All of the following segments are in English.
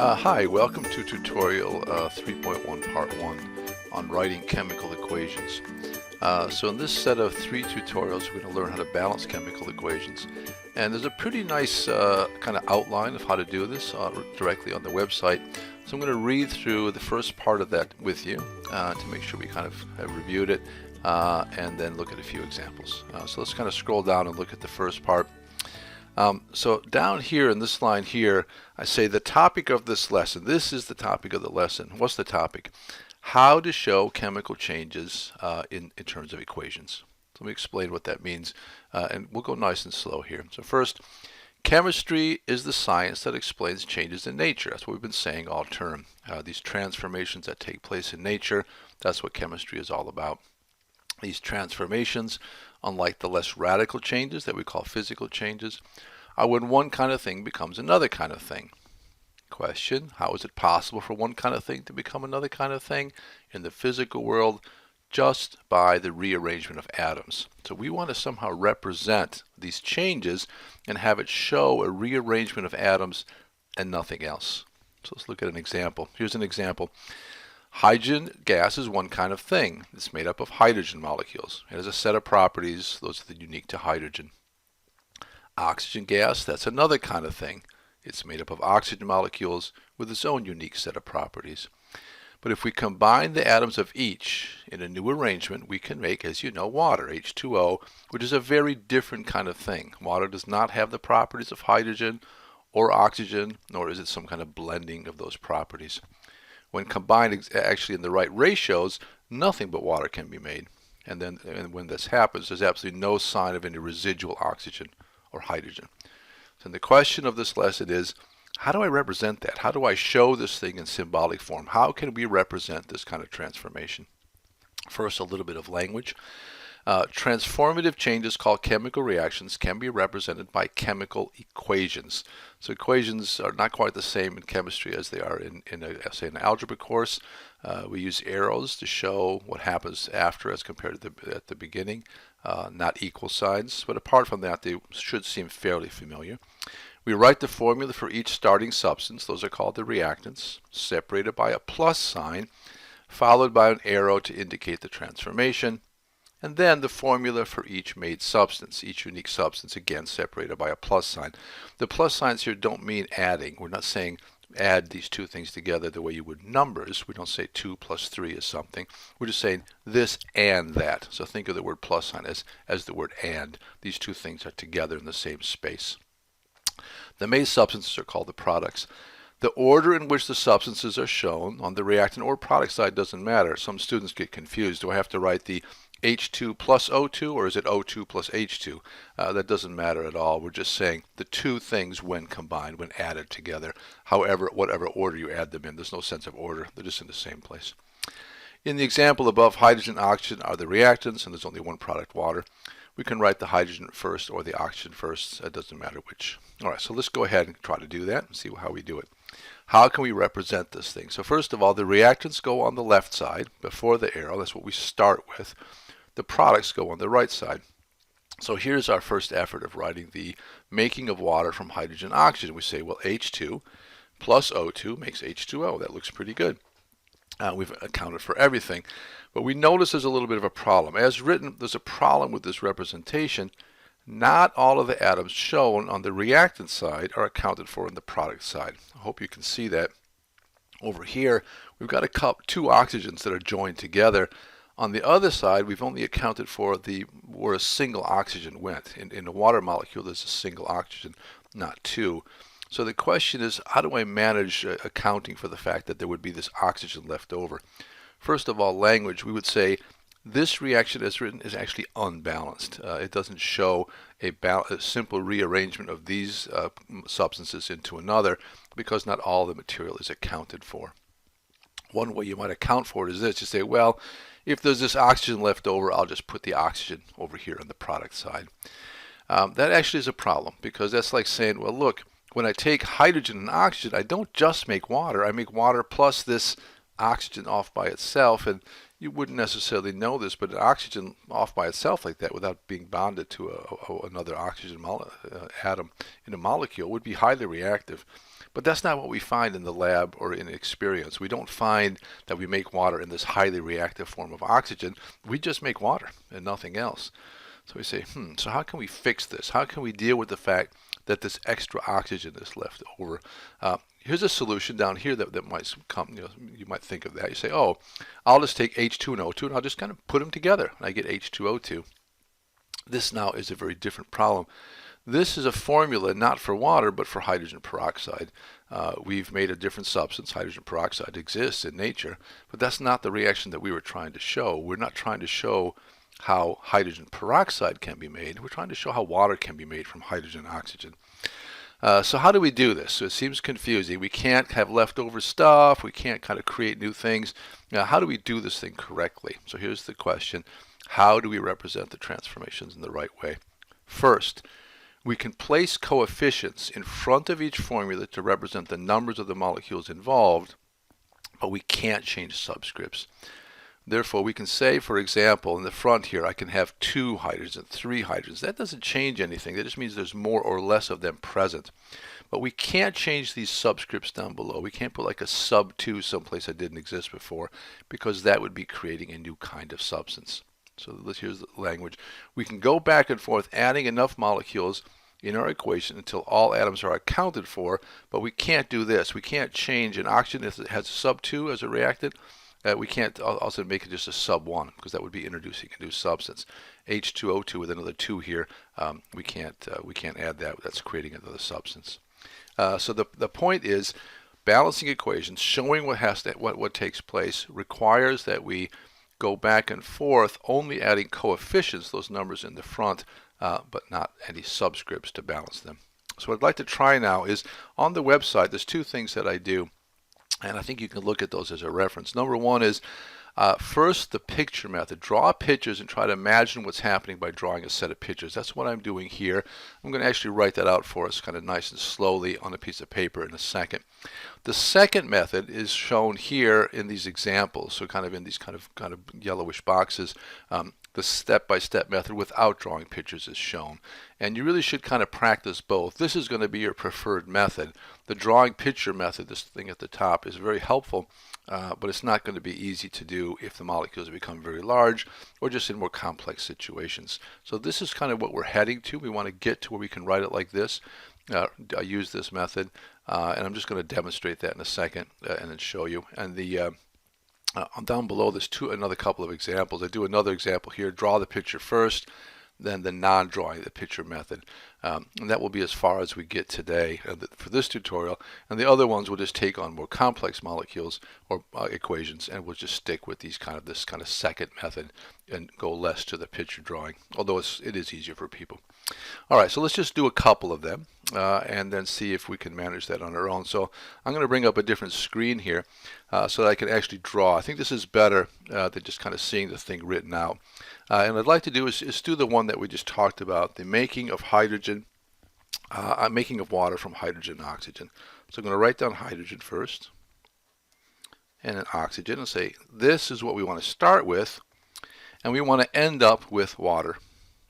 Hi, welcome to tutorial 3.1 part 1 on writing chemical equations. So in this set of 3 tutorials we're going to learn how to balance chemical equations, and there's a pretty nice kind of outline of how to do this directly on the website. So I'm going to read through the first part of that with you to make sure we kind of have reviewed it and then look at a few examples. So let's kind of scroll down and look at the first part. So down here in this line here, I say the topic of this lesson. This is the topic of the lesson. What's the topic? How to show chemical changes in terms of equations. So let me explain what that means, and we'll go nice and slow here. So first, chemistry is the science that explains changes in nature. That's what we've been saying all term. These transformations that take place in nature, that's what chemistry is all about. These transformations, unlike the less radical changes that we call physical changes, are when one kind of thing becomes another kind of thing. Question, how is it possible for one kind of thing to become another kind of thing in the physical world? Just by the rearrangement of atoms. So we want to somehow represent these changes and have it show a rearrangement of atoms and nothing else. So let's look at an example. Here's an example. Hydrogen gas is one kind of thing. It's made up of hydrogen molecules. It has a set of properties. Those are unique to hydrogen. Oxygen gas, that's another kind of thing. It's made up of oxygen molecules with its own unique set of properties. But if we combine the atoms of each in a new arrangement, we can make, as you know, water, H2O, which is a very different kind of thing. Water does not have the properties of hydrogen or oxygen, nor is it some kind of blending of those properties. When combined actually in the right ratios, nothing but water can be made. And when this happens, there's absolutely no sign of any residual oxygen or hydrogen. So the question of this lesson is, how do I represent that? How do I show this thing in symbolic form? How can we represent this kind of transformation? First, a little bit of language. Transformative changes called chemical reactions can be represented by chemical equations. So equations are not quite the same in chemistry as they are say, an algebra course. We use arrows to show what happens after as compared to at the beginning, not equal signs. But apart from that, they should seem fairly familiar. We write the formula for each starting substance. Those are called the reactants, separated by a plus sign, followed by an arrow to indicate the transformation. And then the formula for each made substance, each unique substance, again separated by a plus sign. The plus signs here don't mean adding. We're not saying add these two things together the way you would numbers. We don't say 2 plus 3 is something. We're just saying this and that. So think of the word plus sign as the word and. These two things are together in the same space. The made substances are called the products. The order in which the substances are shown on the reactant or product side doesn't matter. Some students get confused. Do I have to write the H2 plus O2 or is it O2 plus H2? That doesn't matter at all. We're just saying the two things when combined, when added together, however, whatever order you add them in. There's no sense of order. They're just in the same place. In the example above, hydrogen and oxygen are the reactants, and there's only one product, water. We can write the hydrogen first or the oxygen first. It doesn't matter which. All right, so let's go ahead and try to do that and see how we do it. How can we represent this thing? So first of all, the reactants go on the left side before the arrow. That's what we start with. The products go on the right side. So here's our first effort of writing the making of water from hydrogen and oxygen. We say, well, H2 plus O2 makes H2O. That looks pretty good. We've accounted for everything. But we notice there's a little bit of a problem. As written, there's a problem with this representation. Not all of the atoms shown on the reactant side are accounted for in the product side. I hope you can see that. Over here, we've got two oxygens that are joined together. On the other side, we've only accounted for where a single oxygen went. In a water molecule, there's a single oxygen, not two. So the question is, how do I manage accounting for the fact that there would be this oxygen left over? First of all, language, we would say this reaction as written is actually unbalanced. It doesn't show a simple rearrangement of these substances into another because not all the material is accounted for. One way you might account for it is this. You say, well, if there's this oxygen left over, I'll just put the oxygen over here on the product side. That actually is a problem because that's like saying, well, look, when I take hydrogen and oxygen, I don't just make water. I make water plus this oxygen off by itself, and you wouldn't necessarily know this, but an oxygen off by itself like that without being bonded to another oxygen atom in a molecule would be highly reactive. But that's not what we find in the lab or in experience. We don't find that we make water in this highly reactive form of oxygen. We just make water and nothing else. So we say, so how can we fix this? How can we deal with the fact that this extra oxygen is left over? Here's a solution down here that might come, you might think of that. You say, oh, I'll just take H2 and O2 and I'll just kind of put them together and I get H2O2. This now is a very different problem. This is a formula not for water but for hydrogen peroxide. We've made a different substance. Hydrogen peroxide exists in nature, but that's not the reaction that we were trying to show. We're not trying to show how hydrogen peroxide can be made. We're trying to show how water can be made from hydrogen and oxygen. So how do we do this? So it seems confusing. We can't have leftover stuff. We can't kind of create new things. Now, how do we do this thing correctly? So here's the question. How do we represent the transformations in the right way? First, we can place coefficients in front of each formula to represent the numbers of the molecules involved, but we can't change subscripts. Therefore, we can say, for example, in the front here, I can have 2 hydrogens, 3 hydrogens. That doesn't change anything. That just means there's more or less of them present. But we can't change these subscripts down below. We can't put like a sub 2 someplace that didn't exist before, because that would be creating a new kind of substance. So here's the language. We can go back and forth adding enough molecules in our equation until all atoms are accounted for, but we can't do this. We can't change an oxygen if it has a sub 2 as a reactant. We can't also make it just a sub 1 because that would be introducing a new substance. H2O2 with another 2 here, we can't add that. That's creating another substance. So the point is, balancing equations, showing what takes place, requires that we go back and forth, only adding coefficients, those numbers in the front, but not any subscripts to balance them. So what I'd like to try now is, on the website, there's 2 things that I do. And I think you can look at those as a reference. Number one is, first, the picture method. Draw pictures and try to imagine what's happening by drawing a set of pictures. That's what I'm doing here. I'm going to actually write that out for us kind of nice and slowly on a piece of paper in a second. The second method is shown here in these examples, so kind of in these kind of yellowish boxes. The step-by-step method without drawing pictures is shown. And you really should kind of practice both. This is going to be your preferred method. The drawing picture method, this thing at the top, is very helpful, but it's not going to be easy to do if the molecules become very large or just in more complex situations. So this is kind of what we're heading to. We want to get to where we can write it like this. I use this method, and I'm just going to demonstrate that in a second and then show you. And the down below, there's another couple of examples. I do another example here. Draw the picture first, then the non-drawing the picture method. And that will be as far as we get today for this tutorial. And the other ones will just take on more complex molecules or equations, and we'll just stick with this kind of second method and go less to the picture drawing, although it is easier for people. All right, so let's just do a couple of them and then see if we can manage that on our own. So I'm going to bring up a different screen here so that I can actually draw. I think this is better than just kind of seeing the thing written out. And what I'd like to do is do the one that we just talked about, the making of hydrogen, making of water from hydrogen and oxygen. So I'm going to write down hydrogen first and then oxygen and say this is what we want to start with, and we want to end up with water.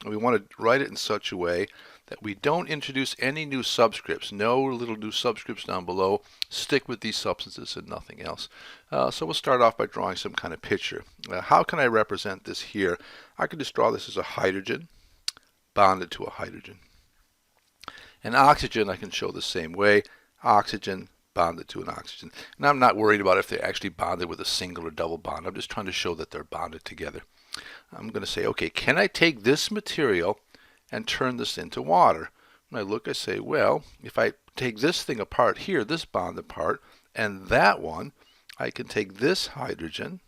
And we want to write it in such a way that we don't introduce any new subscripts, no little new subscripts down below. Stick with these substances and nothing else. So we'll start off by drawing some kind of picture. How can I represent this here? I can just draw this as a hydrogen bonded to a hydrogen. And oxygen I can show the same way. Oxygen bonded to an oxygen. And I'm not worried about if they're actually bonded with a single or double bond. I'm just trying to show that they're bonded together. I'm going to say, okay, can I take this material and turn this into water? When I look, I say, well, if I take this thing apart here, this bond apart, and that one, I can take this hydrogen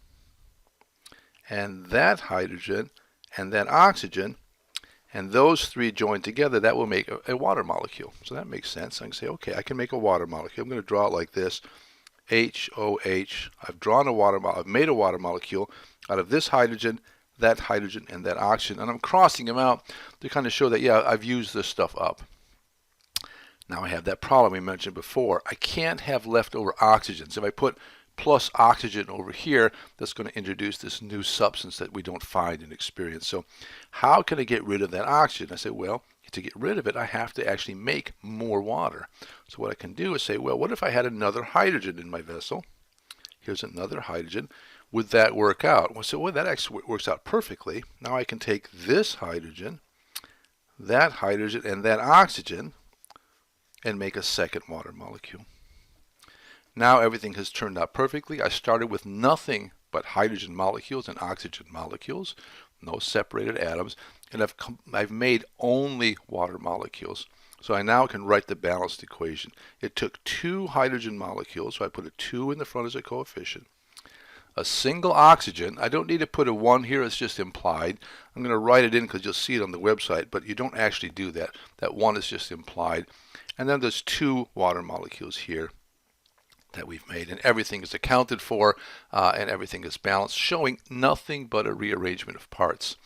and that hydrogen and that oxygen, and those three joined together, that will make a water molecule. So that makes sense. I can say, okay, I can make a water molecule. I'm going to draw it like this. HOH. I've drawn a water molecule. I've made a water molecule out of this hydrogen, that hydrogen, and that oxygen, and I'm crossing them out to kind of show that, yeah, I've used this stuff up. Now I have that problem we mentioned before. I can't have leftover oxygens. If I put plus oxygen over here that's going to introduce this new substance that we don't find in experience. So how can I get rid of that oxygen? I say, well, to get rid of it, I have to actually make more water. So what I can do is say, well, what if I had another hydrogen in my vessel? Here's another hydrogen. Would that work out? Well, so that actually works out perfectly. Now I can take this hydrogen, that hydrogen, and that oxygen and make a second water molecule. Now everything has turned out perfectly. I started with nothing but hydrogen molecules and oxygen molecules, no separated atoms, and I've made only water molecules. So I now can write the balanced equation. It took 2 hydrogen molecules, so I put a 2 in the front as a coefficient. A single oxygen, I don't need to put a 1 here, it's just implied. I'm going to write it in because you'll see it on the website, but you don't actually do that. That 1 is just implied. And then there's 2 water molecules here that we've made, and everything is accounted for and everything is balanced, showing nothing but a rearrangement of parts.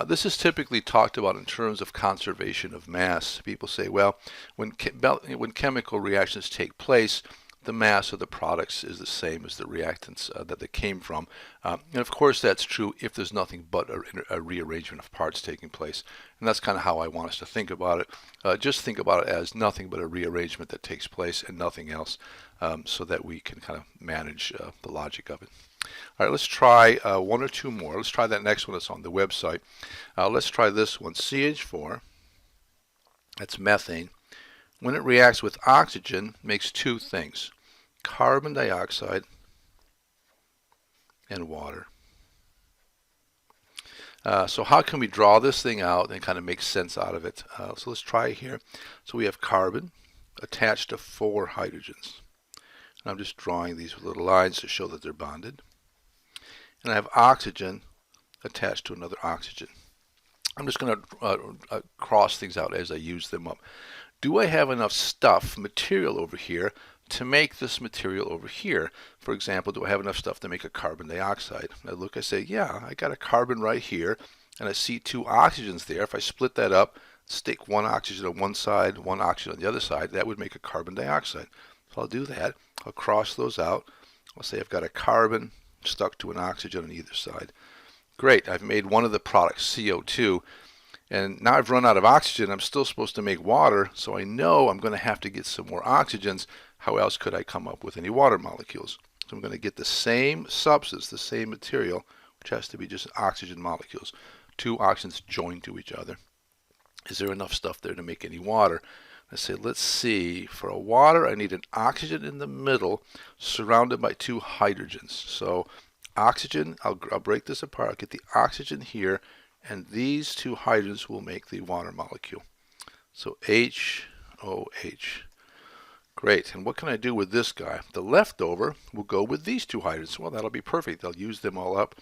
This is typically talked about in terms of conservation of mass. People say, well, when chemical reactions take place, the mass of the products is the same as the reactants that they came from. And of course that's true if there's nothing but a rearrangement of parts taking place. And that's kind of how I want us to think about it. Just think about it as nothing but a rearrangement that takes place and nothing else, so that we can kind of manage the logic of it. All right, let's try 1 or 2 more. Let's try that next one that's on the website. Let's try this one, CH4. That's methane. When it reacts with oxygen, it makes 2 things: carbon dioxide and water. So how can we draw this thing out and kind of make sense out of it? So let's try here. So we have carbon attached to 4 hydrogens. And I'm just drawing these little lines to show that they're bonded. And I have oxygen attached to another oxygen. I'm just going to cross things out as I use them up. Do I have enough stuff, material over here, to make this material over here? For example, do I have enough stuff to make a carbon dioxide? I look, I say, yeah, I got a carbon right here, and I see 2 oxygens there. If I split that up, stick 1 oxygen on one side, 1 oxygen on the other side, that would make a carbon dioxide. So I'll do that. I'll cross those out. I'll say I've got a carbon stuck to an oxygen on either side. Great, I've made one of the products, CO2. And now I've run out of oxygen. I'm still supposed to make water, so I know I'm going to have to get some more oxygens. How else could I come up with any water molecules? So I'm going to get the same substance, the same material, which has to be just oxygen molecules. 2 oxygens joined to each other. Is there enough stuff there to make any water? I say, let's see, for a water I need an oxygen in the middle surrounded by 2 hydrogens. So oxygen, I'll break this apart. I'll get the oxygen here, and these 2 hydrogens will make the water molecule. So HOH. Great, and what can I do with this guy? The leftover will go with these 2 hydrogens. Well, that'll be perfect. They'll use them all up.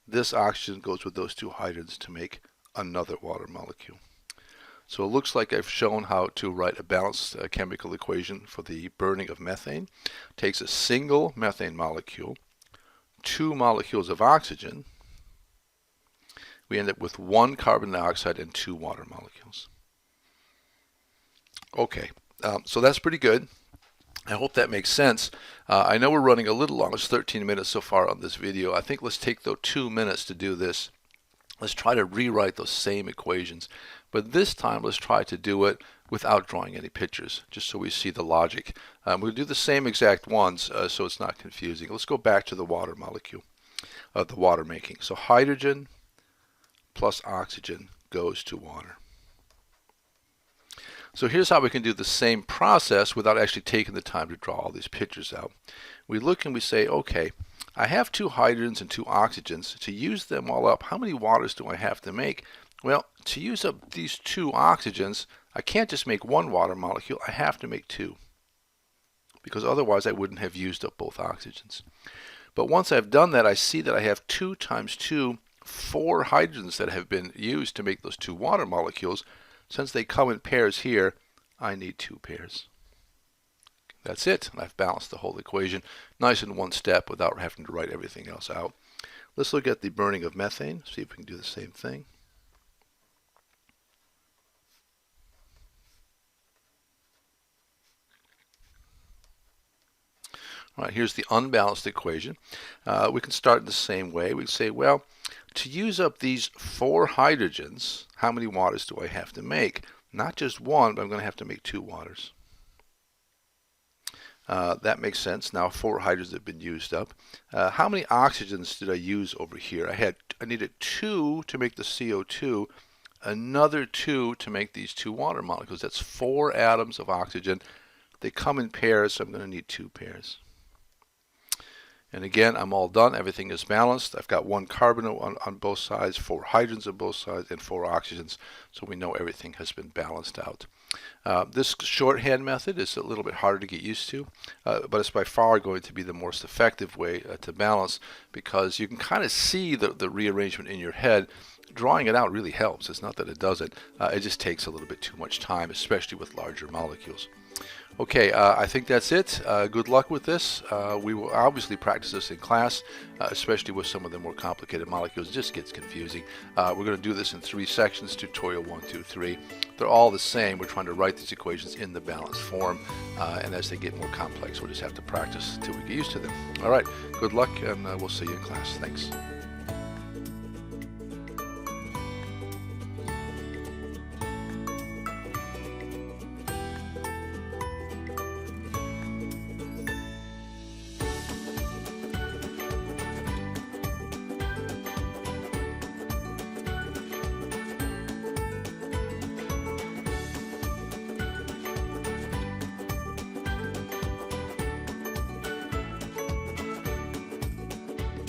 This oxygen goes with those 2 hydrogens to make another water molecule. So it looks like I've shown how to write a balanced chemical equation for the burning of methane. It takes a single methane molecule, 2 molecules of oxygen. We end up with 1 carbon dioxide and 2 water molecules. Okay, so that's pretty good. I hope that makes sense. I know we're running a little long. It's 13 minutes so far on this video. I think let's take, though, 2 minutes to do this. Let's try to rewrite those same equations. But this time, let's try to do it without drawing any pictures, just so we see the logic. We'll do the same exact ones so it's not confusing. Let's go back to the water molecule, the water making. So hydrogen plus oxygen goes to water. So here's how we can do the same process without actually taking the time to draw all these pictures out. We look and we say, okay, I have 2 hydrogens and 2 oxygens. To use them all up, how many waters do I have to make? Well, to use up these 2 oxygens, I can't just make 1 water molecule. I have to make 2, because otherwise I wouldn't have used up both oxygens. But once I've done that, I see that I have 2 times 2, 4 hydrogens that have been used to make those 2 water molecules. Since they come in pairs here, I need 2 pairs. That's it. I've balanced the whole equation nice in one step without having to write everything else out. Let's look at the burning of methane, see if we can do the same thing. All right, here's the unbalanced equation. We can start in the same way. We can say, well, to use up these 4 hydrogens, how many waters do I have to make? Not just 1, but I'm going to have to make 2 waters. That makes sense. Now 4 hydrogens have been used up. How many oxygens did I use over here? I needed 2 to make the CO2, another 2 to make these 2 water molecules. That's 4 atoms of oxygen. They come in pairs, so I'm going to need 2 pairs. And again, I'm all done. Everything is balanced. I've got 1 carbon on both sides, 4 hydrogens on both sides, and 4 oxygens. So we know everything has been balanced out. This shorthand method is a little bit harder to get used to, but it's by far going to be the most effective way to balance, because you can kind of see the rearrangement in your head. Drawing it out really helps. It's not that it doesn't. It just takes a little bit too much time, especially with larger molecules. Okay, I think that's it. Good luck with this. We will obviously practice this in class, especially with some of the more complicated molecules. It just gets confusing. We're going to do this in 3 sections, tutorial 1, 2, 3. They're all the same. We're trying to write these equations in the balanced form, and as they get more complex, we'll just have to practice until we get used to them. All right, good luck, and we'll see you in class. Thanks.